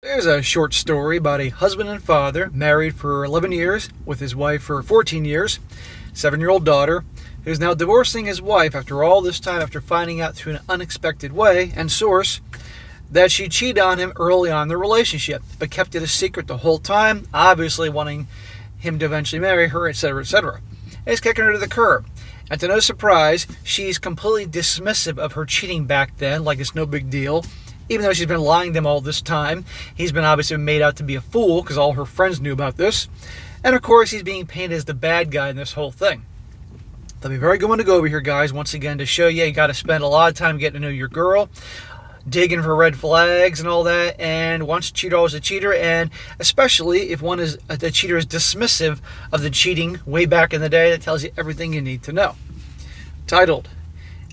There's a short story about a husband and father married for 11 years with his wife for 14 years, 7-year-old daughter, who's now divorcing his wife after all this time after finding out through an unexpected way and source that she cheated on him early on in the relationship, but kept it a secret the whole time, obviously wanting him to eventually marry her, etc., etc. He's kicking her to the curb. And to no surprise, she's completely dismissive of her cheating back then, like it's no big deal. Even though she's been lying to him all this time, he's been obviously made out to be a fool because all her friends knew about this. And of course, he's being painted as the bad guy in this whole thing. That'll be a very good one to go over here, guys, once again, to show you got to spend a lot of time getting to know your girl, digging for red flags and all that, and once a cheater, always a cheater, and especially if the cheater is dismissive of the cheating way back in the day, that tells you everything you need to know. Titled,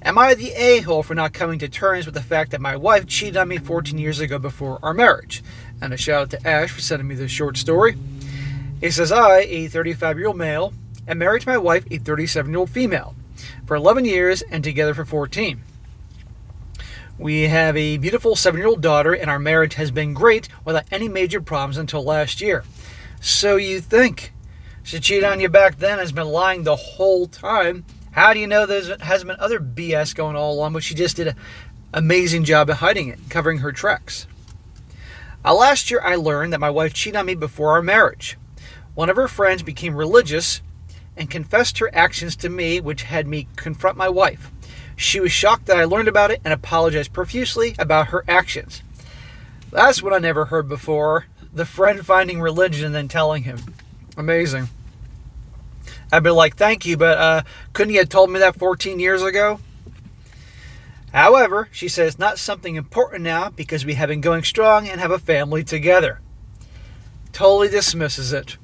Am I the a-hole for not coming to terms with the fact that my wife cheated on me 14 years ago before our marriage? And a shout out to Ash for sending me this short story. He says, I, a 35-year-old male, am married to my wife, a 37-year-old female, for 11 years and together for 14. We have a beautiful 7-year-old daughter, and our marriage has been great without any major problems until last year. So you think she cheated on you back then and has been lying the whole time? How do you know there hasn't been other BS going all along, but she just did an amazing job of hiding it, covering her tracks? Last year, I learned that my wife cheated on me before our marriage. One of her friends became religious and confessed her actions to me, which had me confront my wife. She was shocked that I learned about it and apologized profusely about her actions. That's what I never heard before. The friend finding religion and then telling him. Amazing. I'd be like, thank you, but couldn't you have told me that 14 years ago? However, she says, not something important now because we have been going strong and have a family together. Totally dismisses it.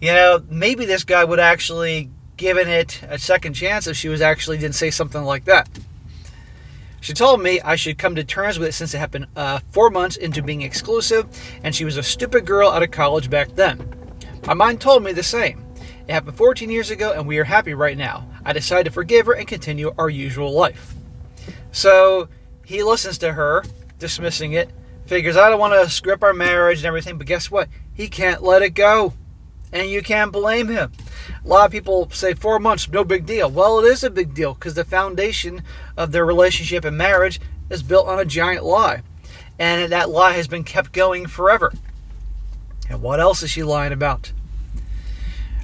You know, maybe this guy would actually given it a second chance if she didn't say something like that. She told me I should come to terms with it since it happened 4 months into being exclusive, and she was a stupid girl out of college back then. My mind told me the same. It happened 14 years ago, and we are happy right now. I decided to forgive her and continue our usual life. So he listens to her, dismissing it, figures I don't want to screw up our marriage and everything, but guess what? He can't let it go. And you can't blame him. A lot of people say 4 months, no big deal. Well, it is a big deal because the foundation of their relationship and marriage is built on a giant lie. And that lie has been kept going forever. And what else is she lying about?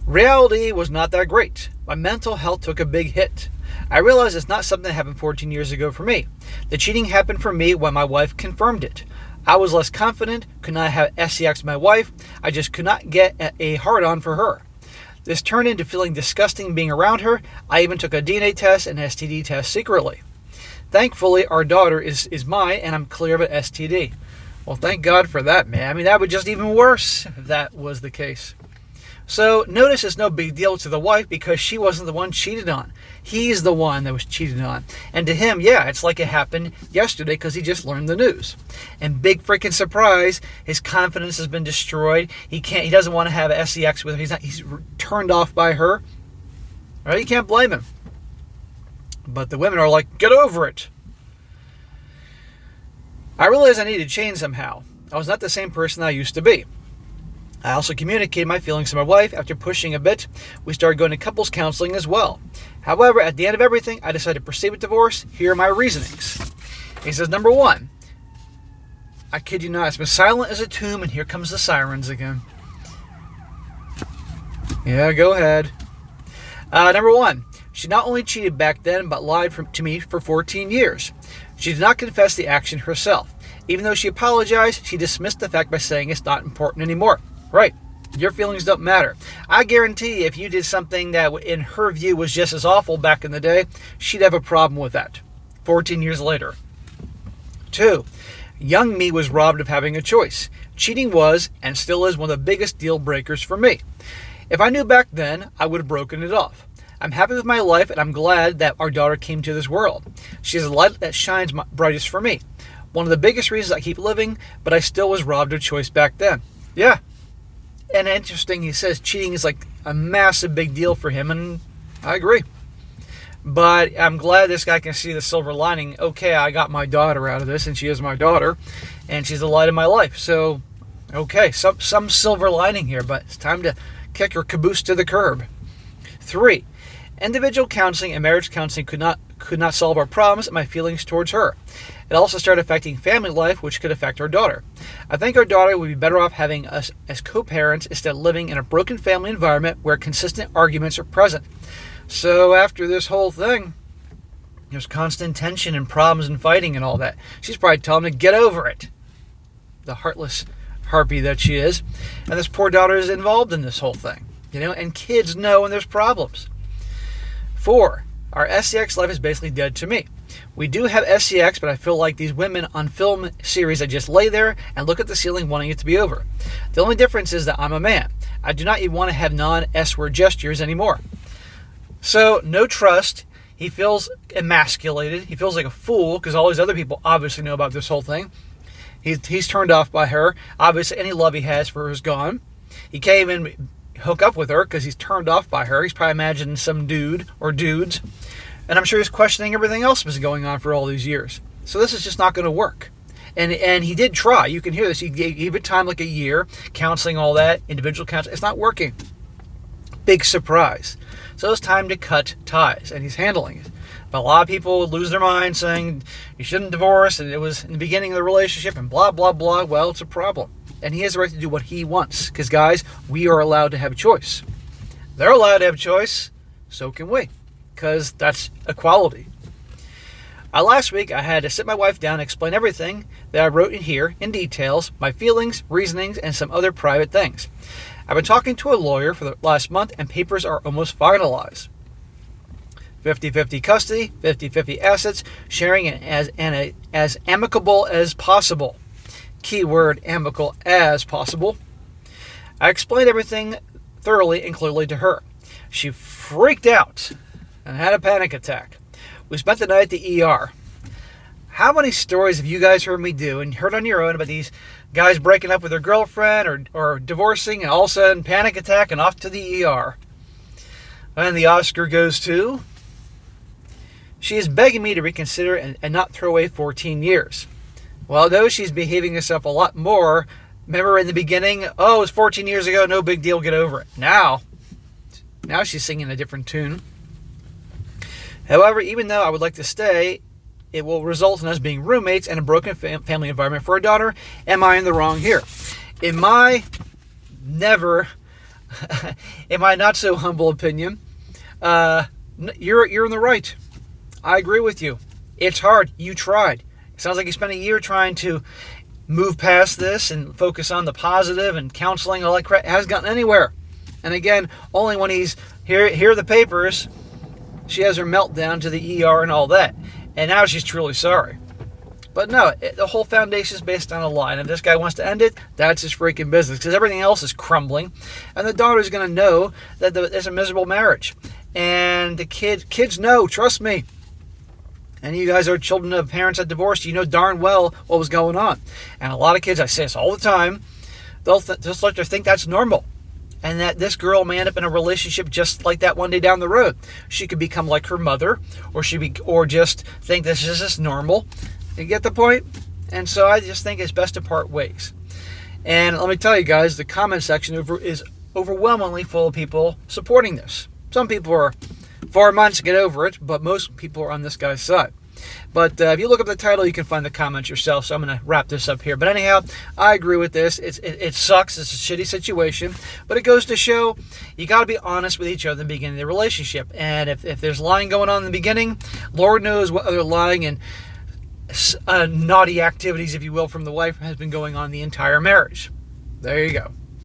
Reality was not that great. My mental health took a big hit. I realized it's not something that happened 14 years ago for me. The cheating happened for me when my wife confirmed it. I was less confident, could not have sex with my wife. I just could not get a hard-on for her. This turned into feeling disgusting being around her. I even took a DNA test and STD test secretly. Thankfully, our daughter is mine, and I'm clear of an STD. Well, thank God for that, man. I mean, that would just even worse if that was the case. So notice it's no big deal to the wife because she wasn't the one cheated on. He's the one that was cheated on. And to him, yeah, it's like it happened yesterday because he just learned the news. And big freaking surprise, his confidence has been destroyed. He doesn't want to have sex with her. He's turned off by her. Right? You can't blame him. But the women are like, get over it. I realized I needed to change somehow. I was not the same person I used to be. I also communicated my feelings to my wife. After pushing a bit, we started going to couples counseling as well. However, at the end of everything, I decided to proceed with divorce. Here are my reasonings. He says, number one, I kid you not, it's been silent as a tomb, and here comes the sirens again. Yeah, go ahead. Number one, she not only cheated back then, but lied to me for 14 years. She did not confess the action herself. Even though she apologized, she dismissed the fact by saying it's not important anymore. Right. Your feelings don't matter. I guarantee if you did something that in her view was just as awful back in the day, she'd have a problem with that 14 years later. 2. Young me was robbed of having a choice. Cheating was, and still is, one of the biggest deal breakers for me. If I knew back then, I would have broken it off. I'm happy with my life, and I'm glad that our daughter came to this world. She is a light that shines brightest for me. One of the biggest reasons I keep living, but I still was robbed of choice back then. Yeah. And interesting, he says cheating is like a massive big deal for him, and I agree. But I'm glad this guy can see the silver lining. Okay, I got my daughter out of this, and she is my daughter, and she's the light of my life. So, okay, some silver lining here, but it's time to kick her caboose to the curb. 3. Individual counseling and marriage counseling could not solve our problems and my feelings towards her. It also started affecting family life, which could affect our daughter. I think our daughter would be better off having us as co-parents instead of living in a broken family environment where consistent arguments are present. So after this whole thing, there's constant tension and problems and fighting and all that. She's probably telling him to get over it. The heartless harpy that she is. And this poor daughter is involved in this whole thing. And kids know when there's problems. 4. Our SCX life is basically dead to me. We do have SCX, but I feel like these women on film series that just lay there and look at the ceiling wanting it to be over. The only difference is that I'm a man. I do not even want to have non-S-word gestures anymore. So, no trust. He feels emasculated. He feels like a fool because all these other people obviously know about this whole thing. He's turned off by her. Obviously, any love he has for her is gone. He can't even hook up with her because he's turned off by her. He's probably imagining some dude or dudes. And I'm sure he's questioning everything else that's going on for all these years. So this is just not going to work. And he did try. You can hear this. He gave it time like a year, counseling, all that, individual counseling. It's not working. Big surprise. So it's time to cut ties, and he's handling it. But a lot of people lose their mind saying you shouldn't divorce, and it was in the beginning of the relationship, and blah, blah, blah. Well, it's a problem. And he has the right to do what he wants. Because, guys, we are allowed to have a choice. They're allowed to have a choice, so can we. Because that's equality. Last week, I had to sit my wife down and explain everything that I wrote in here in details, my feelings, reasonings, and some other private things. I've been talking to a lawyer for the last month, and papers are almost finalized. 50-50 custody, 50-50 assets, sharing as amicable as possible. Keyword, amicable as possible. I explained everything thoroughly and clearly to her. She freaked out and had a panic attack. We spent the night at the ER. How many stories have you guys heard me do and heard on your own about these guys breaking up with their girlfriend or divorcing and all of a sudden panic attack and off to the ER? And the Oscar goes to... She is begging me to reconsider and not throw away 14 years. Well, though she's behaving herself a lot more. Remember in the beginning, oh, it was 14 years ago, no big deal, get over it. Now she's singing a different tune. However, even though I would like to stay, it will result in us being roommates and a broken family environment for our daughter. Am I in the wrong here? In my not so humble opinion, you're in the right. I agree with you. It's hard. You tried. It sounds like you spent a year trying to move past this and focus on the positive and counseling. All that crap hasn't gotten anywhere. And again, only when he's here are the papers, she has her meltdown to the ER and all that. And now she's truly sorry. But no, the whole foundation is based on a lie. And if this guy wants to end it, that's his freaking business. Because everything else is crumbling. And the daughter's going to know that it's a miserable marriage. And the kids know, trust me. And you guys are children of parents that divorced. You know darn well what was going on. And a lot of kids, I say this all the time, they'll just like to think that's normal. And that this girl may end up in a relationship just like that one day down the road. She could become like her mother, or just think this is just normal. You get the point? And so I just think it's best to part ways. And let me tell you guys, the comment section is overwhelmingly full of people supporting this. Some people are 4 months to get over it, but most people are on this guy's side. But if you look up the title, you can find the comments yourself. So I'm going to wrap this up here. But anyhow, I agree with this. It sucks. It's a shitty situation. But it goes to show you got to be honest with each other in the beginning of the relationship. And if there's lying going on in the beginning, Lord knows what other lying and naughty activities, if you will, from the wife has been going on the entire marriage. There you go.